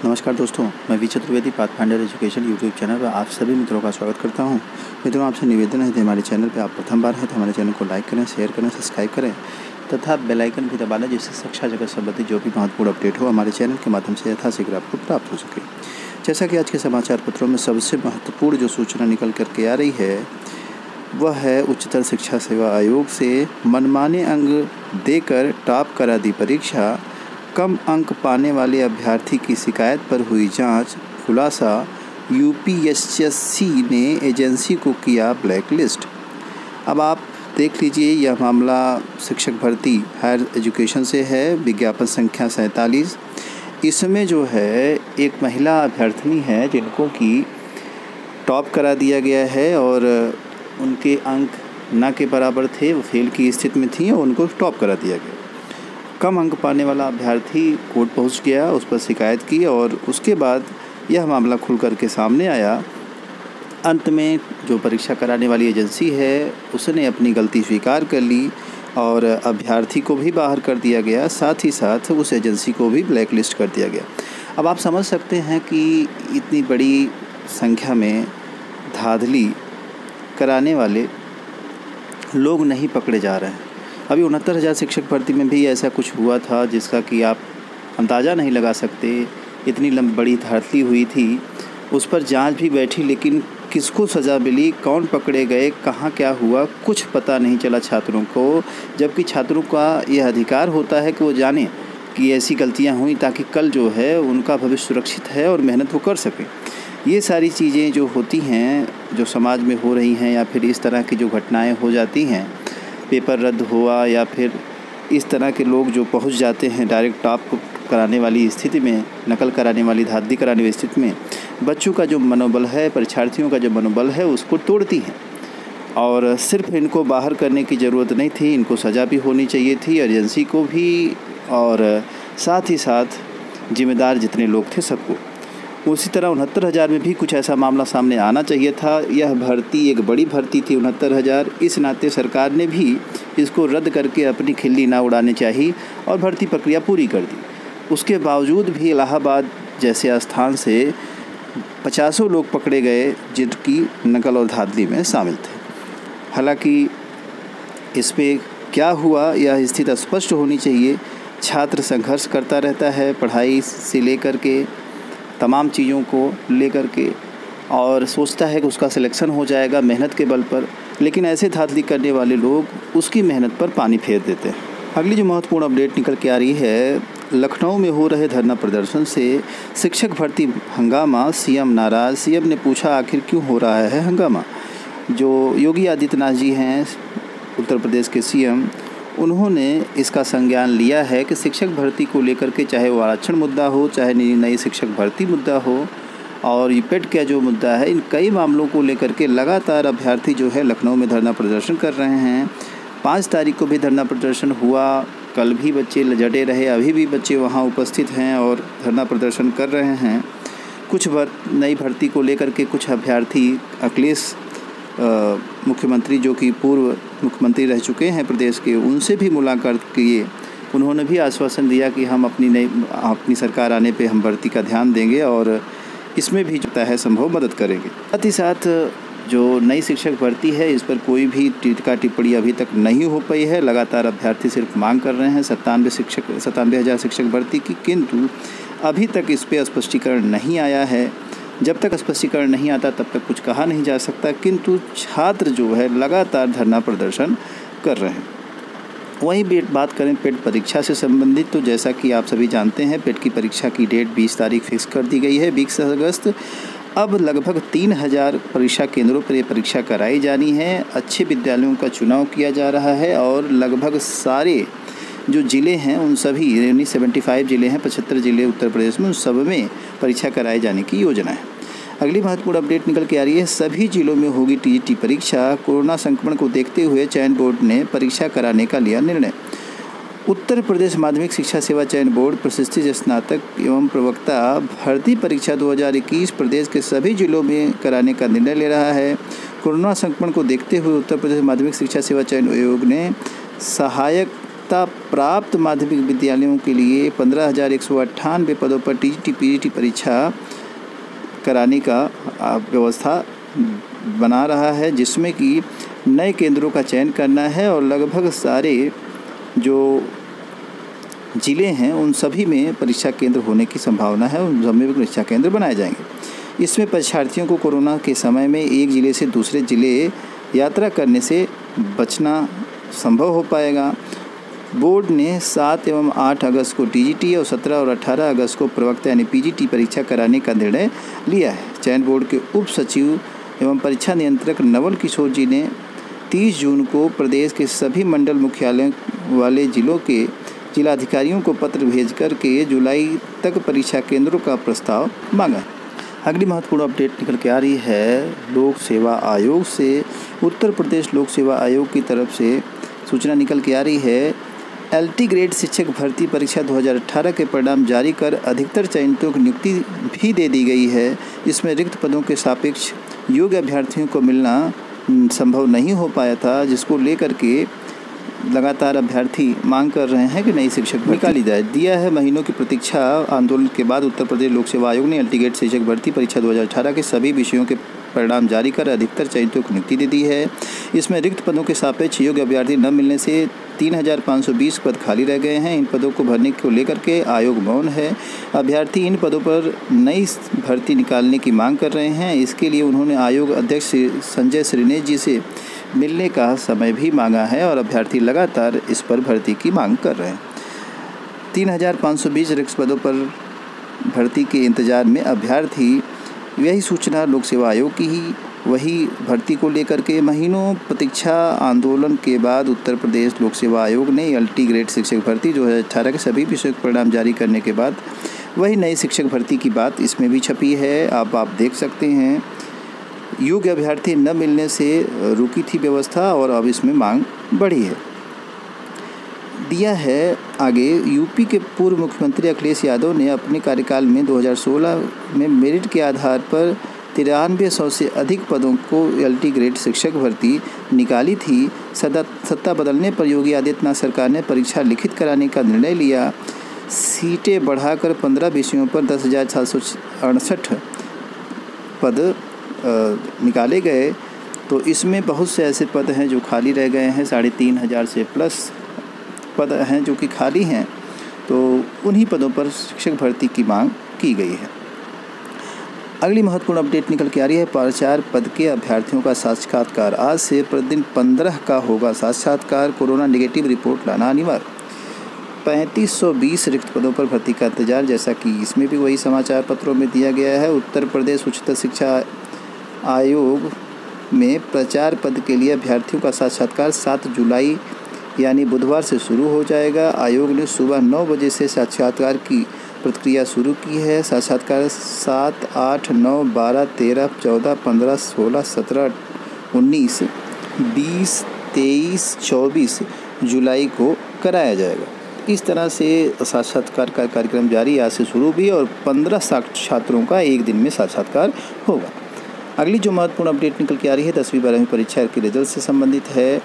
नमस्कार दोस्तों, मैं V Chaturvedi Pathfinder Education YouTube channel पर आप सभी मित्रों का स्वागत करता हूं। मित्रों, आपसे निवेदन है कि हमारे चैनल पर आप प्रथम बार हैं तो हमारे चैनल को लाइक करें, शेयर करें, सब्सक्राइब करें तथा बेल आइकन भी दबा लें, जिससे शिक्षा जगत संबंधी जो भी महत्वपूर्ण अपडेट हो हमारे चैनल के माध्यम से यथाशीघ्र आपको प्राप्त हो सके। जैसा कि आज के समाचार पत्रों में सबसे महत्वपूर्ण जो सूचना निकल करके आ रही है वह है उच्चतर शिक्षा सेवा आयोग से मनमाने अंक देकर टॉप करा दी परीक्षा। कम अंक पाने वाले अभ्यर्थी की शिकायत पर हुई जांच, खुलासा। यूपीएससी ने एजेंसी को किया ब्लैक लिस्ट। अब आप देख लीजिए, यह मामला शिक्षक भर्ती हायर एजुकेशन से है, विज्ञापन संख्या 47। इसमें जो है एक महिला अभ्यर्थिनी है जिनको कि टॉप करा दिया गया है और उनके अंक न के बराबर थे, वो फेल की स्थिति में थी और उनको टॉप करा दिया गया। कम अंक पाने वाला अभ्यर्थी कोर्ट पहुंच गया, उस पर शिकायत की और उसके बाद यह मामला खुल कर के सामने आया। अंत में जो परीक्षा कराने वाली एजेंसी है उसने अपनी गलती स्वीकार कर ली और अभ्यर्थी को भी बाहर कर दिया गया, साथ ही साथ उस एजेंसी को भी ब्लैक लिस्ट कर दिया गया। अब आप समझ सकते हैं कि इतनी बड़ी संख्या में धांधली कराने वाले लोग नहीं पकड़े जा रहे हैं। अभी 69,000 शिक्षक भर्ती में भी ऐसा कुछ हुआ था जिसका कि आप अंदाज़ा नहीं लगा सकते। इतनी बड़ी धांधली हुई थी, उस पर जांच भी बैठी, लेकिन किसको सज़ा मिली, कौन पकड़े गए, कहाँ क्या हुआ, कुछ पता नहीं चला छात्रों को। जबकि छात्रों का यह अधिकार होता है कि वो जाने कि ऐसी गलतियाँ हुई ताकि कल जो है उनका भविष्य सुरक्षित है और मेहनत वो कर सकें। ये सारी चीज़ें जो होती हैं, जो समाज में हो रही हैं, या फिर इस तरह की जो घटनाएँ हो जाती हैं, पेपर रद्द हुआ या फिर इस तरह के लोग जो पहुंच जाते हैं डायरेक्ट टॉप कराने वाली स्थिति में, नकल कराने वाली, धांधली कराने वाली स्थिति में, बच्चों का जो मनोबल है, परीक्षार्थियों का जो मनोबल है उसको तोड़ती हैं। और सिर्फ इनको बाहर करने की ज़रूरत नहीं थी, इनको सज़ा भी होनी चाहिए थी, एजेंसी को भी और साथ ही साथ जिम्मेदार जितने लोग थे सबको। उसी तरह 69,000 में भी कुछ ऐसा मामला सामने आना चाहिए था। यह भर्ती एक बड़ी भर्ती थी 69,000, इस नाते सरकार ने भी इसको रद्द करके अपनी खिल्ली ना उड़ानी चाहिए और भर्ती प्रक्रिया पूरी कर दी। उसके बावजूद भी इलाहाबाद जैसे स्थान से 50 लोग पकड़े गए जिनकी नकल और धांधली में शामिल थे। हालांकि इस पे क्या हुआ यह स्थिति स्पष्ट होनी चाहिए। छात्र संघर्ष करता रहता है, पढ़ाई से लेकर के तमाम चीज़ों को लेकर के, और सोचता है कि उसका सिलेक्शन हो जाएगा मेहनत के बल पर, लेकिन ऐसे धांधली करने वाले लोग उसकी मेहनत पर पानी फेर देते हैं। अगली जो महत्वपूर्ण अपडेट निकल के आ रही है, लखनऊ में हो रहे धरना प्रदर्शन से शिक्षक भर्ती हंगामा, सीएम नाराज़। सीएम ने पूछा आखिर क्यों हो रहा है हंगामा। जो योगी आदित्यनाथ जी हैं उत्तर प्रदेश के सीएम, उन्होंने इसका संज्ञान लिया है कि शिक्षक भर्ती को लेकर के, चाहे वो आरक्षण मुद्दा हो, चाहे नई शिक्षक भर्ती मुद्दा हो, और ये पेट का जो मुद्दा है, इन कई मामलों को लेकर के लगातार अभ्यर्थी जो है लखनऊ में धरना प्रदर्शन कर रहे हैं। 5 तारीख को भी धरना प्रदर्शन हुआ, कल भी बच्चे जड़े रहे, अभी भी बच्चे वहाँ उपस्थित हैं और धरना प्रदर्शन कर रहे हैं। कुछ नई भर्ती को लेकर के कुछ अभ्यर्थी अखिलेश मुख्यमंत्री, जो कि पूर्व मुख्यमंत्री रह चुके हैं प्रदेश के, उनसे भी मुलाकात किए। उन्होंने भी आश्वासन दिया कि हम अपनी सरकार आने पे हम भर्ती का ध्यान देंगे और इसमें भी जो है संभव मदद करेंगे। साथ ही साथ जो नई शिक्षक भर्ती है इस पर कोई भी टीका टिप्पणी अभी तक नहीं हो पाई है। लगातार अभ्यर्थी सिर्फ मांग कर रहे हैं 97,000 शिक्षक भर्ती की, किंतु अभी तक इस पर स्पष्टीकरण नहीं आया है। जब तक स्पष्टीकरण नहीं आता तब तक कुछ कहा नहीं जा सकता, किंतु छात्र जो है लगातार धरना प्रदर्शन कर रहे हैं। वहीं बात करें पेट परीक्षा से संबंधित, तो जैसा कि आप सभी जानते हैं पेट की परीक्षा की डेट 20 तारीख फिक्स कर दी गई है, 20 अगस्त। अब लगभग 3,000 परीक्षा केंद्रों पर ये परीक्षा कराई जानी है। अच्छे विद्यालयों का चुनाव किया जा रहा है और लगभग सारे जो ज़िले हैं उन सभी, यानी 75 ज़िले हैं, 75 ज़िले उत्तर प्रदेश में, उन सब में परीक्षा कराए जाने की योजना है। अगली महत्वपूर्ण अपडेट निकल के आ रही है, सभी जिलों में होगी टीजीटी परीक्षा। कोरोना संक्रमण को देखते हुए चयन बोर्ड ने परीक्षा कराने का लिया निर्णय। उत्तर प्रदेश माध्यमिक शिक्षा सेवा चयन बोर्ड प्रतिष्ठित स्नातक एवं प्रवक्ता भर्ती परीक्षा 2021 प्रदेश के सभी जिलों में कराने का निर्णय ले रहा है। कोरोना संक्रमण को देखते हुए उत्तर प्रदेश माध्यमिक शिक्षा सेवा चयन आयोग ने सहायक मान्यता प्राप्त माध्यमिक विद्यालयों के लिए 15,198 पदों पर टीजीटी पीजीटी परीक्षा कराने का व्यवस्था बना रहा है, जिसमें कि नए केंद्रों का चयन करना है और लगभग सारे जो ज़िले हैं उन सभी में परीक्षा केंद्र होने की संभावना है। उन सभी में परीक्षा केंद्र बनाए जाएंगे। इसमें परीक्षार्थियों को कोरोना के समय में एक ज़िले से दूसरे ज़िले यात्रा करने से बचना संभव हो पाएगा। बोर्ड ने 7 एवं 8 अगस्त को टीजीटी और 17 और 18 अगस्त को प्रवक्ता यानी पीजीटी परीक्षा कराने का निर्णय लिया है। चयन बोर्ड के उप सचिव एवं परीक्षा नियंत्रक नवल किशोर जी ने 30 जून को प्रदेश के सभी मंडल मुख्यालय वाले जिलों के जिलाधिकारियों को पत्र भेज कर के जुलाई तक परीक्षा केंद्रों का प्रस्ताव मांगा। अगली महत्वपूर्ण अपडेट निकल के आ रही है लोक सेवा आयोग से। उत्तर प्रदेश लोक सेवा आयोग की तरफ से सूचना निकल के आ रही है। एलटी ग्रेड शिक्षक भर्ती परीक्षा 2018 के परिणाम जारी कर अधिकतर चयनितों की नियुक्ति भी दे दी गई है। इसमें रिक्त पदों के सापेक्ष योग्य अभ्यर्थियों को मिलना संभव नहीं हो पाया था, जिसको लेकर के लगातार अभ्यर्थी मांग कर रहे हैं कि नई शिक्षक निकाली जाए। दिया है महीनों की प्रतीक्षा आंदोलन के बाद उत्तर प्रदेश लोक सेवा आयोग ने एलटी ग्रेड शिक्षक भर्ती परीक्षा 2018 के सभी विषयों के परिणाम जारी कर अधिकतर चयनितों को नियुक्ति दे दी है। इसमें रिक्त पदों के सापेक्ष योग्य अभ्यर्थी न मिलने से 3,520 पद खाली रह गए हैं। इन पदों को भरने को लेकर के आयोग मौन है। अभ्यर्थी इन पदों पर नई भर्ती निकालने की मांग कर रहे हैं। इसके लिए उन्होंने आयोग अध्यक्ष संजय श्रीनेश जी से मिलने का समय भी मांगा है और अभ्यर्थी लगातार इस पर भर्ती की मांग कर रहे हैं। 3,520 रिक्त पदों पर भर्ती के इंतजार में अभ्यर्थी। यही सूचना लोक सेवा आयोग की ही वही भर्ती को लेकर के महीनों प्रतीक्षा आंदोलन के बाद उत्तर प्रदेश लोक सेवा आयोग ने एलटी ग्रेड शिक्षक भर्ती 2018 के सभी विषयों के परिणाम जारी करने के बाद वही नई शिक्षक भर्ती की बात इसमें भी छपी है। अब आप देख सकते हैं योग्य अभ्यर्थी न मिलने से रुकी थी व्यवस्था और अब इसमें मांग बढ़ी है। दिया है आगे, यूपी के पूर्व मुख्यमंत्री अखिलेश यादव ने अपने कार्यकाल में 2016 में मेरिट के आधार पर 9300 से अधिक पदों को एलटी ग्रेड शिक्षक भर्ती निकाली थी। सत्ता बदलने पर योगी आदित्यनाथ सरकार ने परीक्षा लिखित कराने का निर्णय लिया। सीटें बढ़ाकर 15 विषयों पर 10,768 पद निकाले गए। तो इसमें बहुत से ऐसे पद हैं जो खाली रह गए हैं। 3,500 से प्लस पद हैं जो कि खाली हैं। तो उन्हीं पदों पर शिक्षक भर्ती की मांग की गई है। अगली महत्वपूर्ण अपडेट निकल के आ रही है। प्राचार्य पद के अभ्यर्थियों का साक्षात्कार। आज से प्रतिदिन 15 का होगा साक्षात्कार। कोरोना नेगेटिव रिपोर्ट लाना अनिवार्य। 3520 रिक्त पदों पर भर्ती का इंतजार, जैसा कि इसमें भी वही समाचार पत्रों में दिया गया है। उत्तर प्रदेश उच्चतर शिक्षा आयोग में प्रचार पद के लिए अभ्यर्थियों का साक्षात्कार 7 जुलाई यानी बुधवार से शुरू हो जाएगा। आयोग ने सुबह 9 बजे से साक्षात्कार की प्रक्रिया शुरू की है। साक्षात्कार 7, 8, 9, 12, 13, 14, 15, 16, 17, 19, 20, 23, 24 जुलाई को कराया जाएगा। इस तरह से साक्षात्कार का कार्यक्रम जारी आज से शुरू भी और 15 छात्रों का एक दिन में साक्षात्कार होगा। अगली जो महत्वपूर्ण अपडेट निकल के आ रही है 10वीं 12वीं परीक्षा के रिजल्ट से संबंधित है।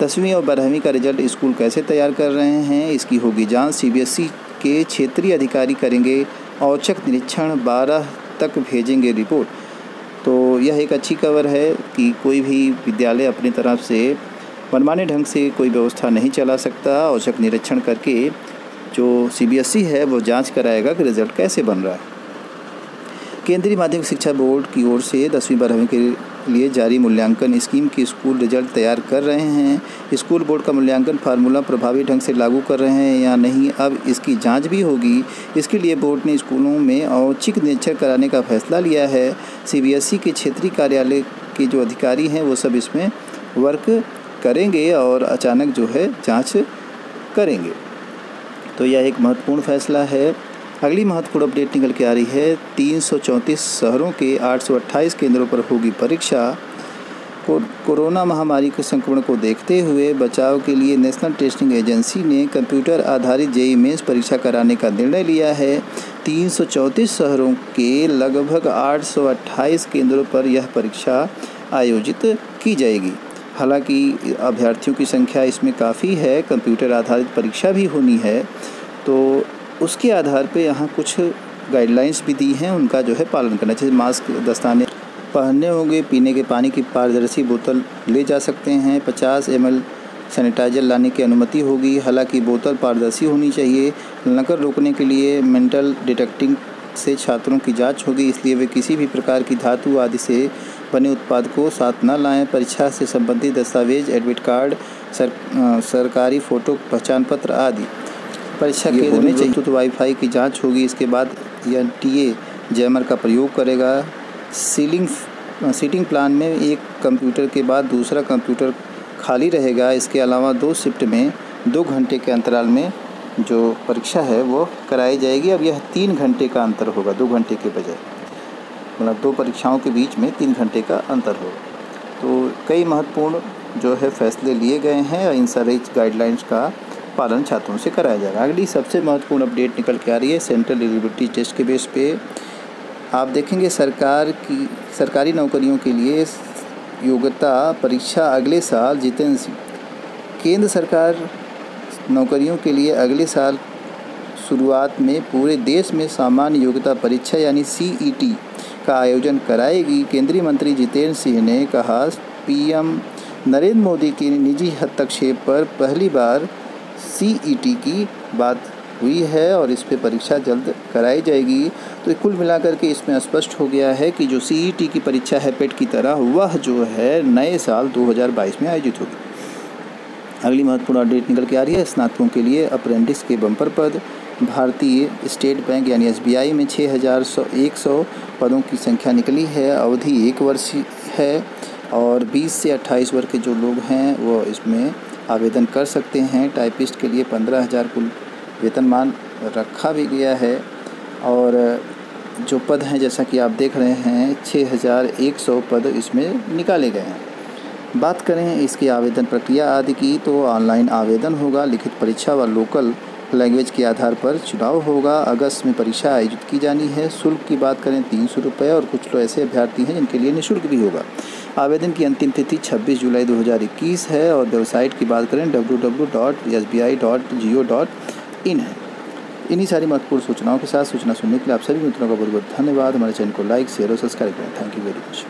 10वीं और 12वीं का रिजल्ट स्कूल कैसे तैयार कर रहे हैं, इसकी होगी जांच। सीबीएसई के क्षेत्रीय अधिकारी करेंगे औचक निरीक्षण, 12 तक भेजेंगे रिपोर्ट। तो यह एक अच्छी खबर है कि कोई भी विद्यालय अपनी तरफ से मनमाने ढंग से कोई व्यवस्था नहीं चला सकता। औचक निरीक्षण करके जो सीबीएसई है वो जांच कराएगा कि रिजल्ट कैसे बन रहा है। केंद्रीय माध्यमिक शिक्षा बोर्ड की ओर से 10वीं 12वीं के लिए जारी मूल्यांकन स्कीम की स्कूल रिजल्ट तैयार कर रहे हैं। स्कूल बोर्ड का मूल्यांकन फार्मूला प्रभावी ढंग से लागू कर रहे हैं या नहीं, अब इसकी जांच भी होगी। इसके लिए बोर्ड ने स्कूलों में औचक निरीक्षण कराने का फैसला लिया है। सीबीएसई के क्षेत्रीय कार्यालय के जो अधिकारी हैं वो सब इसमें वर्क करेंगे और अचानक जो है जांच करेंगे। तो यह एक महत्वपूर्ण फैसला है। अगली महत्वपूर्ण अपडेट निकल के आ रही है। 334 शहरों के 828 केंद्रों पर होगी परीक्षा। कोरोना महामारी के संक्रमण को देखते हुए बचाव के लिए नेशनल टेस्टिंग एजेंसी ने कंप्यूटर आधारित जेईई मेंस परीक्षा कराने का निर्णय लिया है। 334 शहरों के लगभग 828 केंद्रों पर यह परीक्षा आयोजित की जाएगी। हालांकि अभ्यर्थियों की संख्या इसमें काफ़ी है, कंप्यूटर आधारित परीक्षा भी होनी है, तो उसके आधार पे यहाँ कुछ गाइडलाइंस भी दी हैं, उनका जो है पालन करना चाहिए। मास्क, दस्ताने पहनने होंगे, पीने के पानी की पारदर्शी बोतल ले जा सकते हैं, 50 ml सैनिटाइज़र लाने की अनुमति होगी। हालांकि बोतल पारदर्शी होनी चाहिए। नकल रोकने के लिए मेंटल डिटेक्टिंग से छात्रों की जांच होगी, इसलिए वे किसी भी प्रकार की धातु आदि से बने उत्पाद को साथ न लाएं। परीक्षा से संबंधित दस्तावेज, एडमिट कार्ड, सरकारी फ़ोटो, पहचान पत्र आदि परीक्षा केंद्र में चाहिए। तो वाईफाई की जांच होगी। इसके बाद एनटीए जैमर का प्रयोग करेगा। सीटिंग प्लान में एक कंप्यूटर के बाद दूसरा कंप्यूटर खाली रहेगा। इसके अलावा 2 शिफ्ट में 2 घंटे के अंतराल में जो परीक्षा है वो कराई जाएगी। अब यह 3 घंटे का अंतर होगा, 2 घंटे के बजाय, मतलब 2 परीक्षाओं के बीच में 3 घंटे का अंतर होगा। तो कई महत्वपूर्ण जो है फैसले लिए गए हैं और इन सारे गाइडलाइंस का पालन छात्रों से कराया जाएगा। अगली सबसे महत्वपूर्ण अपडेट निकल के आ रही है सेंट्रल एलिजिबिलिटी टेस्ट के बेस पे। आप देखेंगे सरकारी नौकरियों के लिए योग्यता परीक्षा अगले साल। जितेंद्र सिंह, केंद्र सरकार नौकरियों के लिए अगले साल शुरुआत में पूरे देश में सामान्य योग्यता परीक्षा यानी CET का आयोजन कराएगी। केंद्रीय मंत्री जितेंद्र सिंह ने कहा, PM नरेंद्र मोदी के निजी हस्तक्षेप पर पहली बार CET की बात हुई है और इस पे परीक्षा जल्द कराई जाएगी। तो कुल मिलाकर के इसमें स्पष्ट हो गया है कि जो CET की परीक्षा है पेट की तरह, वह जो है नए साल 2022 में आयोजित होगी। अगली महत्वपूर्ण अपडेट निकल के आ रही है स्नातकों के लिए अप्रेंटिस के बम्पर पद। भारतीय स्टेट बैंक यानी SBI में 6100 पदों की संख्या निकली है। अवधि 1 वर्ष है और 20 से 28 वर्ष के जो लोग हैं वो इसमें आवेदन कर सकते हैं। टाइपिस्ट के लिए 15,000 कुल वेतनमान रखा भी गया है और जो पद हैं जैसा कि आप देख रहे हैं 6100 पद इसमें निकाले गए हैं। बात करें इसकी आवेदन प्रक्रिया आदि की, तो ऑनलाइन आवेदन होगा, लिखित परीक्षा व लोकल लैंग्वेज के आधार पर चुनाव होगा। अगस्त में परीक्षा आयोजित की जानी है। शुल्क की बात करें 300 रुपये और कुछ लोग ऐसे अभ्यर्थी हैं जिनके लिए निःशुल्क भी होगा। आवेदन की अंतिम तिथि 26 जुलाई 2021 है और वेबसाइट की बात करें www.sbi.go.in है। इन्हीं सारी महत्वपूर्ण सूचनाओं के साथ सूचना सुनने के लिए आप सभी मित्रों का बहुत बहुत धन्यवाद। हमारे चैनल को लाइक, शेयर और सब्सक्राइब करें। Thank you very much.